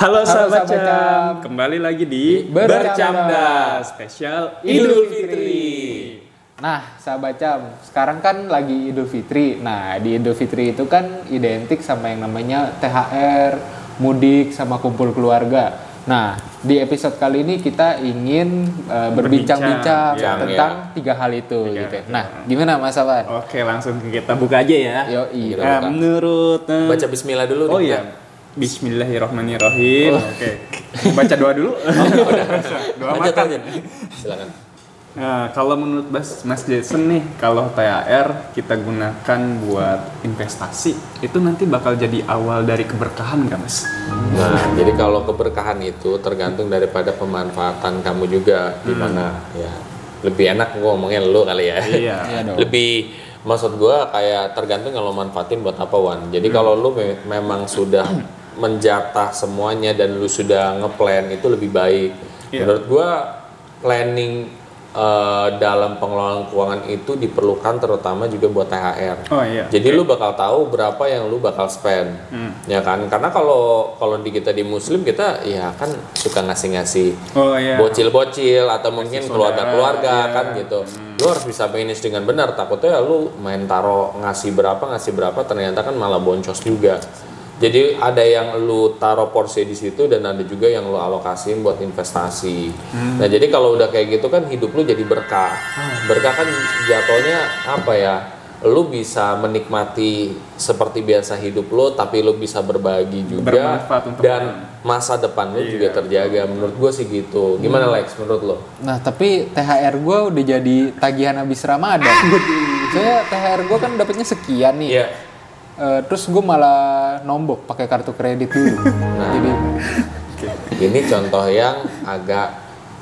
Halo sahabat Cam. Cam, kembali lagi di Bercanda spesial Idul Fitri. Nah, sahabat Cam, sekarang kan lagi Idul Fitri. Nah, di Idul Fitri itu kan identik sama yang namanya THR, mudik, sama kumpul keluarga. Nah, di episode kali ini kita ingin berbincang-bincang tentang tiga hal itu. Gitu. Nah, gimana Mas Afan? Oke, langsung kita buka aja ya. Yoi. Menurut baca bismillah dulu. Oh iya. Bismillahirrahmanirrahim. Oke. Baca doa dulu. Doa makan. Silakan. Nah, kalau menurut Mas Jason nih, kalau THR kita gunakan buat investasi, itu nanti bakal jadi awal dari keberkahan nggak Mas? Nah, jadi kalau keberkahan itu tergantung daripada pemanfaatan kamu juga, gimana ya. Lebih enak ngomongnya lu kali ya. Iya. Lebih maksud gua kayak tergantung kalau manfaatin buat apa, Wan. Jadi kalau lu memang sudah menjatah semuanya dan lu sudah ngeplan, itu lebih baik. Menurut gua planning dalam pengelolaan keuangan itu diperlukan terutama juga buat THR. Oh iya. Jadi lu bakal tahu berapa yang lu bakal spend, ya kan? Karena kalau di kita di Muslim kita ya kan suka ngasih bocil-bocil atau mungkin keluarga-keluarga kan gitu. Lu harus bisa manage dengan benar. Takutnya lu main taro ngasih berapa ternyata kan malah boncos juga. Jadi ada yang lu taruh porsi di situ dan ada juga yang lu alokasiin buat investasi. Nah jadi kalau udah kayak gitu kan hidup lu jadi berkah. Berkah kan jatuhnya apa ya? Lu bisa menikmati seperti biasa hidup lu, tapi lu bisa berbagi juga dan masa depan lu juga terjaga. Menurut gue sih gitu. Gimana Lex menurut lo? Nah tapi THR gue udah jadi tagihan habis Ramadan. Soalnya THR gue kan dapetnya sekian nih. Terus gue malah nombok pakai kartu kredit dulu. Nah, jadi ini contoh yang agak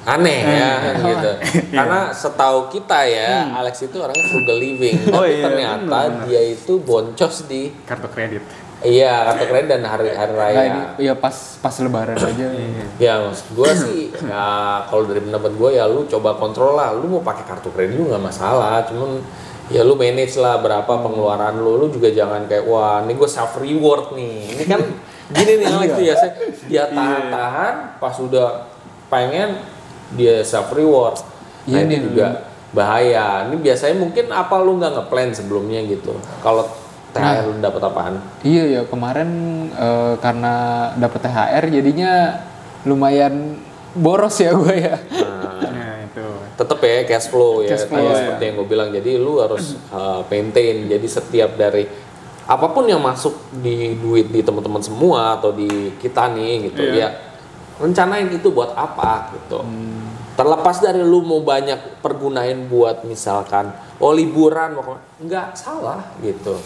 aneh ya gitu. Karena setahu kita ya, Alex itu orangnya frugal living. Tapi ternyata dia itu boncos di kartu kredit. Iya, kartu kredit dan hari raya. Nah, ini ya pas lebaran aja. Ya maksud gue sih, ya kalau dari pendapat gue ya lu coba kontrol lah. Lu mau pakai kartu kredit lu nggak masalah, cuman ya lu manage lah berapa pengeluaran lu juga jangan kayak wah ini gue self reward nih, ini kan gini nih Alex tuh ya, dia tahan pas udah pengen dia self reward, nah ini juga bahaya. Ini biasanya mungkin apa lu nggak ngeplan sebelumnya gitu, kalau THR lu dapet apaan? Iya ya kemarin karena dapet THR jadinya lumayan boros ya gue ya. Tetep ya cash flow ya, seperti yang gue bilang. Jadi lu harus maintain. Jadi setiap dari apapun yang masuk di duit di teman-teman semua atau di kita nih gitu ya, rencanain itu buat apa gitu. Terlepas dari lu mau banyak pergunain buat misalkan liburan, nggak salah gitu.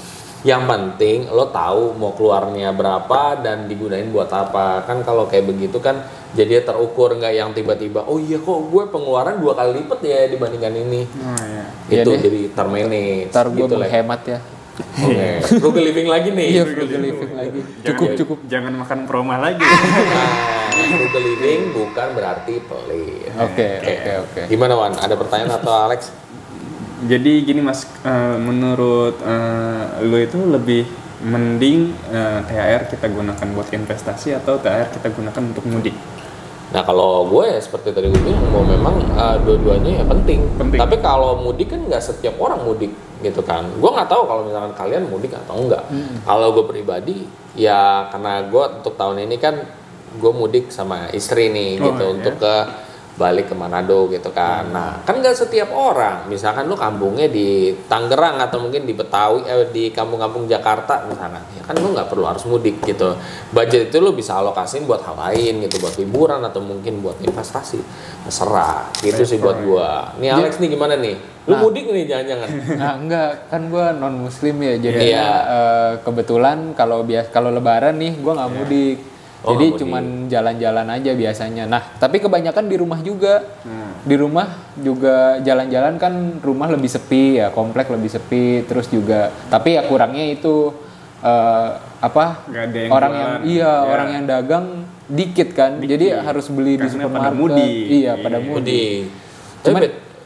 Yang penting lo tahu mau keluarnya berapa dan digunain buat apa. Kan kalau kayak begitu kan jadi terukur, nggak yang tiba-tiba oh iya kok gue pengeluaran 2 kali lipat ya dibandingkan ini. Itu ya jadi termanage. Ntar gue gitu menghemat ya. Oke. Frugal living lagi nih. Iya, frugal living lagi. Cukup. Jangan makan proma lagi. Frugal living bukan berarti pelit. Oke. Gimana Wan? Ada pertanyaan atau Alex? Jadi gini Mas, menurut lu itu lebih mending THR kita gunakan buat investasi atau THR kita gunakan untuk mudik? Nah kalau gue ya seperti tadi gue bilang, bahwa memang dua-duanya ya penting. Tapi kalau mudik kan nggak setiap orang mudik gitu kan. Gue nggak tahu kalau misalkan kalian mudik atau enggak. Kalau gue pribadi ya karena gue untuk tahun ini kan gue mudik sama istri nih gitu untuk ke balik ke Manado gitu kan. Nah kan nggak setiap orang, misalkan lu kampungnya di Tangerang atau mungkin di Betawi, di kampung-kampung Jakarta misalkan, ya kan lu nggak perlu harus mudik gitu. Budget itu lu bisa alokasin buat hal lain gitu, buat liburan atau mungkin buat investasi, terserah gitu sih buat gua. Nih Alex nih gimana nih, lu mudik nih jangan-jangan? Nah enggak, kan gua non muslim ya, jadi kebetulan kalau lebaran nih gua nggak mudik. Jadi cuman jalan-jalan aja biasanya. Nah, tapi kebanyakan di rumah juga. Di rumah juga jalan-jalan kan rumah lebih sepi ya, komplek lebih sepi. Terus juga, tapi ya kurangnya itu orang yang dagang dikit kan. Jadi harus beli di supermarket. Pada mudik.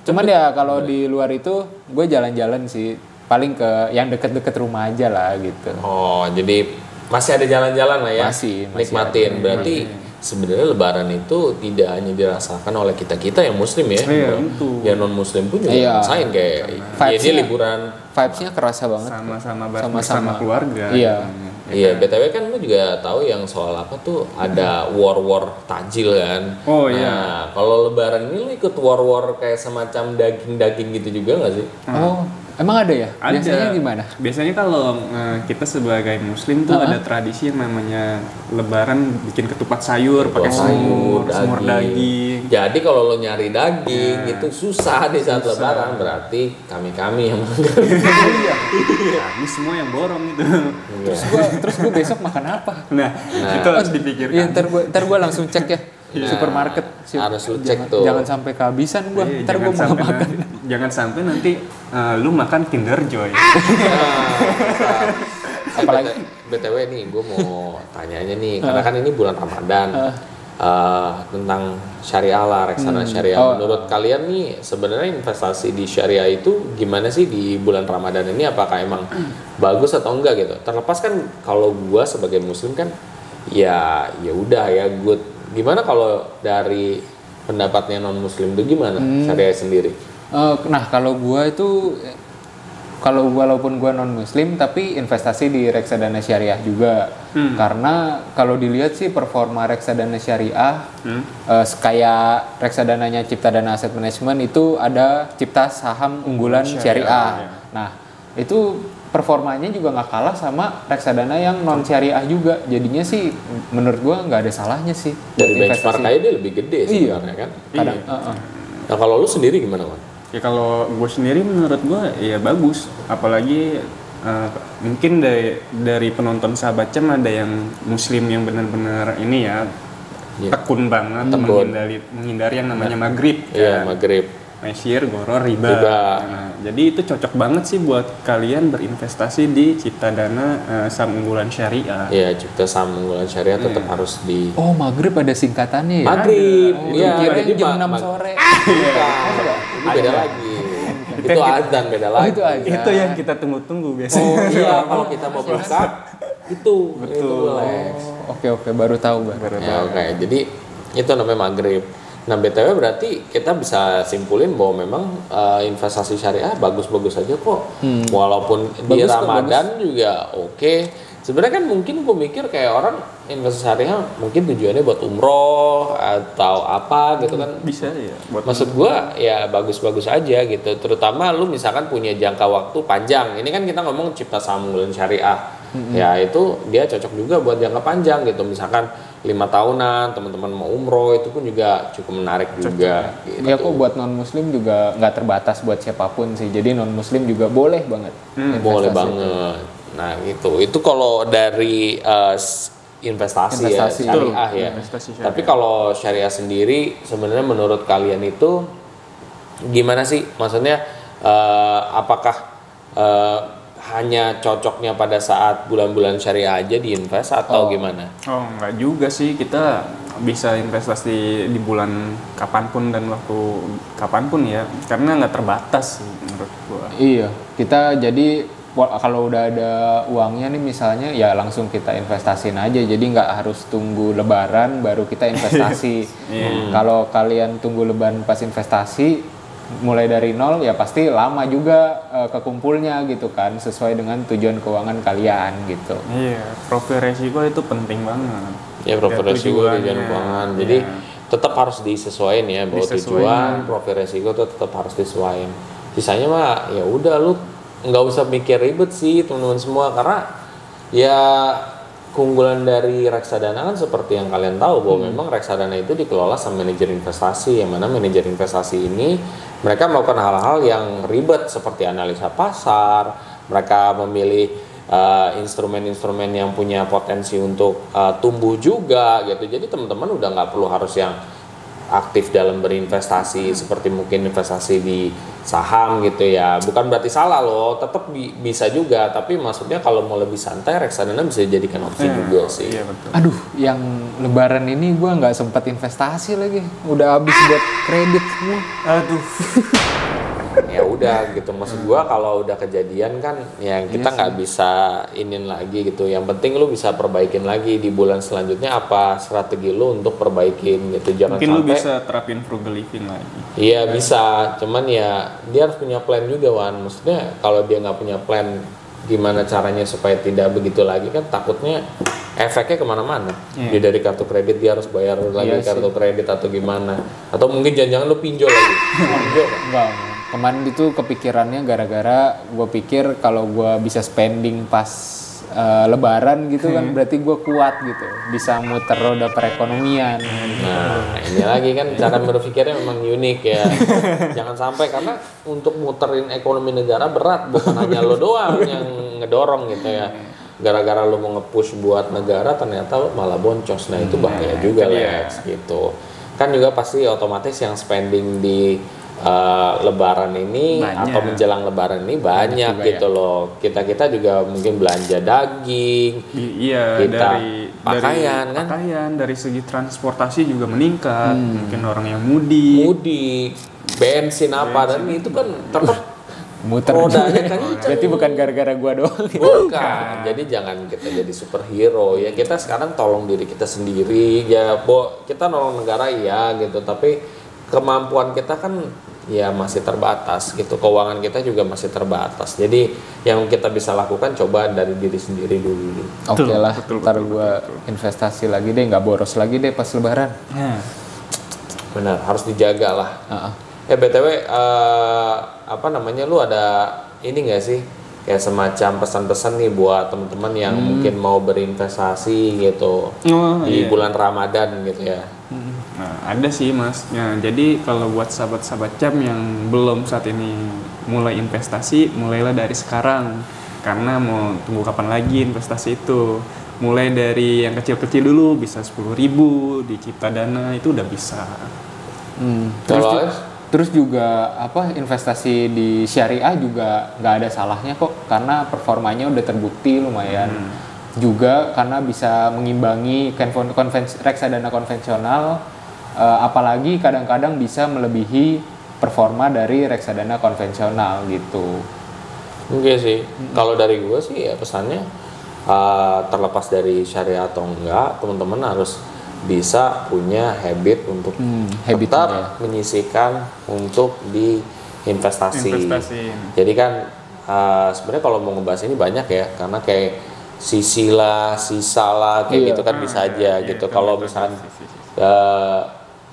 Cuman ya kalau di luar itu gue jalan-jalan sih. Paling ke yang deket-deket rumah aja lah gitu. Oh, jadi masih ada jalan-jalan lah ya. Masih nikmatin. Berarti sebenarnya Lebaran itu tidak hanya dirasakan oleh kita yang Muslim ya. Yang non Muslim pun juga ngerasain kayak dia liburan. Vibes-nya kerasa banget. Sama keluarga. Iya, BTW kan lu juga tahu yang soal apa tuh ada war takjil kan. Oh iya. Nah, kalau Lebaran ini lu ikut war kayak semacam daging gitu juga nggak sih? Oh, emang ada ya? Biasanya gimana? Biasanya kalau kita sebagai Muslim tuh ada tradisi yang namanya Lebaran bikin ketupat sayur, pakai semur daging. Jadi kalau lo nyari daging itu susah di saat Lebaran, berarti kami yang Kami semua yang borong gitu. Terus gue besok makan apa? Nah, itu harus dipikirkan. Iya, ntar gue langsung cek ya. Supermarket harus lu cek tuh. Jangan sampai kehabisan gue. Ntar gue mau makan. Jangan sampai nanti lu makan Kinder Joy. Apalagi BTW nih, gue mau tanya aja nih, karena kan ini bulan Ramadan. Tentang syariah lah, reksadana syariah. Menurut kalian nih sebenarnya investasi di syariah itu gimana sih di bulan Ramadan ini? Apakah emang bagus atau enggak gitu? Terlepas kan kalau gua sebagai Muslim kan ya udah ya good. Gimana kalau dari pendapatnya non Muslim itu gimana syariah sendiri? Nah kalau gua itu walaupun gue non muslim tapi investasi di reksadana syariah juga karena kalau dilihat sih performa reksadana syariah kayak reksadananya Ciptadana Asset Management itu ada Cipta Saham Unggulan Syariah. Nah itu performanya juga nggak kalah sama reksadana yang non syariah juga, jadinya sih menurut gue nggak ada salahnya sih. Dari benchmark aja dia lebih gede sebenarnya kan. Kadang, Nah kalau lu sendiri gimana Man? Ya kalau gue sendiri menurut gue ya bagus, apalagi mungkin dari penonton Sahabat Cem ada yang Muslim yang benar-benar ini ya tekun banget menghindari yang namanya maghrib. Iya maghrib. Mesir, goror, riba. Nah, jadi itu cocok banget sih buat kalian berinvestasi di Ciptadana Saham Unggulan Syariah. Iya, Cipta Saham Unggulan Syariah tetap harus di. Oh, maghrib ada singkatannya ya? Maghrib. Iya, jadi jam 6 sore. Iya. Itu beda lagi. Itu azan beda lagi. Itu azan. Itu yang kita tunggu-tunggu biasanya. Oh iya, kalau kita mau berangkat itu. Betul. Oke, baru tahu. Oke, jadi itu namanya maghrib. Nah BTW berarti kita bisa simpulin bahwa memang investasi syariah bagus-bagus aja kok. Walaupun di Ramadan juga oke. Sebenarnya kan mungkin gue mikir kayak orang investasi syariah mungkin tujuannya buat umroh atau apa gitu kan. Bisa ya. Maksud gue ya bagus-bagus aja gitu. Terutama lu misalkan punya jangka waktu panjang. Ini kan kita ngomong Cipta Saham Unggulan Syariah. Ya itu dia cocok juga buat jangka panjang gitu. Misalkan 5 tahunan teman-teman mau umroh itu pun juga cukup menarik juga gitu. Ya kok buat non muslim juga nggak terbatas buat siapapun sih, jadi non muslim juga boleh banget boleh banget itu. Nah gitu itu kalau dari investasi ya syariah ya investasi syariah. Tapi kalau syariah sendiri sebenarnya menurut kalian itu gimana sih, maksudnya apakah hanya cocoknya pada saat bulan-bulan syariah aja diinvest atau gimana? Oh enggak juga sih, kita bisa investasi di bulan kapanpun dan waktu kapanpun ya, karena nggak terbatas sih menurut gua. Iya, kita jadi kalau udah ada uangnya nih misalnya ya langsung kita investasiin aja, jadi nggak harus tunggu lebaran baru kita investasi. Kalau kalian tunggu lebaran pas investasi mulai dari nol ya pasti lama juga kekumpulnya gitu kan, sesuai dengan tujuan keuangan kalian gitu. Iya, profil resiko itu penting banget. Ya profil resiko tujuan keuangan. Jadi tetap harus disesuaikan ya, bahwa tujuan profil resiko itu tetap harus disesuaikan. Sisanya mah ya udah lu nggak usah mikir ribet sih teman-teman semua, karena ya keunggulan dari reksadana kan seperti yang kalian tahu bahwa memang reksadana itu dikelola sama manajer investasi, yang mana manajer investasi ini mereka melakukan hal-hal yang ribet seperti analisa pasar, mereka memilih instrumen-instrumen yang punya potensi untuk tumbuh juga gitu. Jadi teman-teman udah nggak perlu harus yang aktif dalam berinvestasi seperti mungkin investasi di saham gitu ya. Bukan berarti salah loh, tetap bisa juga, tapi maksudnya kalau mau lebih santai reksadana bisa dijadikan opsi juga sih. Iya, betul. Aduh, yang lebaran ini gue nggak sempat investasi lagi, udah habis buat kredit semua. Ya udah gitu. Maksud gua kalau udah kejadian kan ya kita nggak bisa inin lagi gitu. Yang penting lu bisa perbaikin lagi di bulan selanjutnya apa strategi lu untuk perbaikin gitu. Jangan mungkin sampai lu bisa terapin frugal living lagi. Iya bisa, cuman ya dia harus punya plan juga Wan. Maksudnya kalau dia nggak punya plan gimana caranya supaya tidak begitu lagi kan takutnya efeknya kemana-mana. Dia dari kartu kredit dia harus bayar lagi kartu kredit atau gimana. Atau mungkin jangan-jangan lu pinjol lagi. Pinjol kan? Enggak. Kemarin itu kepikirannya gara-gara gue pikir kalau gue bisa spending pas lebaran gitu kan berarti gue kuat gitu. Bisa muter roda perekonomian. Nah ini lagi kan cara berpikirnya memang unik ya. Jangan sampai karena untuk muterin ekonomi negara berat. Bukan hanya lo doang yang ngedorong gitu ya. Gara-gara lu mau nge-push buat negara ternyata lu malah boncos. Nah itu bahaya juga Lex gitu. Kan juga pasti otomatis yang spending di lebaran ini atau menjelang lebaran ini banyak gitu ya. Kita juga mungkin belanja daging. Iya, kita pakaian kan. Pakaian dari segi transportasi juga meningkat. Mungkin orang yang mudik, bensin apa dan itu kan tetap muter rodanya kan. Berarti bukan gara-gara gua doang. Bukan. Jadi jangan kita jadi superhero ya. Kita sekarang tolong diri kita sendiri ya. Kita nolong negara iya gitu, tapi kemampuan kita kan ya masih terbatas gitu. Keuangan kita juga masih terbatas. Jadi yang kita bisa lakukan coba dari diri sendiri dulu. Oke lah, ntar gua investasi lagi deh, nggak boros lagi deh pas lebaran. Benar, harus dijaga lah. BTW apa namanya, lu ada ini nggak sih kayak semacam pesan-pesan nih buat teman-teman yang mungkin mau berinvestasi gitu di bulan Ramadan gitu ya? Nah, ada sih Mas. Ya, jadi kalau buat sahabat-sahabat Cam yang belum saat ini mulai investasi, mulailah dari sekarang. Karena mau tunggu kapan lagi investasi itu. Mulai dari yang kecil-kecil dulu, bisa 10.000 di Cipta Dana itu udah bisa. Terus juga investasi di syariah juga nggak ada salahnya kok, karena performanya udah terbukti lumayan. Juga karena bisa mengimbangi reksadana konvensional, apalagi kadang-kadang bisa melebihi performa dari reksadana konvensional gitu. Oke sih, kalau dari gue sih ya pesannya terlepas dari syariah atau enggak, teman-teman harus bisa punya habit untuk tetap menyisihkan untuk diinvestasi. Jadi kan sebenarnya kalau mau ngebahas ini banyak ya, karena kayak sisa lah kayak gitu kan bisa aja gitu. Kalau misalkan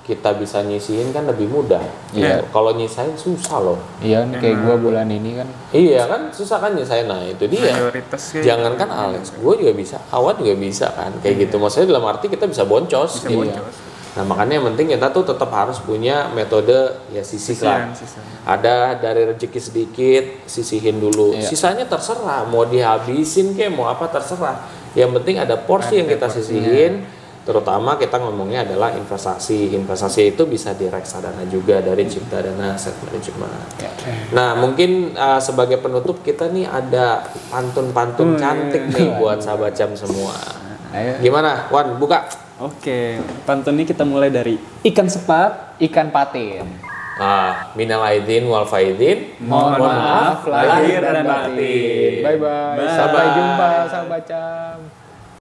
kita bisa nyisihin kan lebih mudah. Kalau nyisain susah loh. Iya, kayak gue bulan ini kan. Iya kan susah kan nyisain. Nah itu dia. Jangankan Alex, gue juga bisa, Awad juga bisa kan. Kayak gitu. Maksudnya dalam arti kita bisa boncos. Nah makanya yang penting kita tuh tetap harus punya metode ya sisihkan. Ada dari rezeki sedikit sisihin dulu. Sisanya terserah mau dihabisin kayak mau apa terserah. Yang penting ada porsi yang kita sisihin. Terutama kita ngomongnya adalah investasi. Investasi itu bisa di reksadana juga dari Cipta Dana Asset Management. Nah mungkin sebagai penutup kita nih ada pantun-pantun cantik nih buat sahabat Cam semua. Gimana Wan, buka? Oke, pantun ini kita mulai dari ikan sepat, ikan patin. Minal aidin wal faidin. Mohon maaf lahir dan batin. Bye. Sampai jumpa sahabat Cam.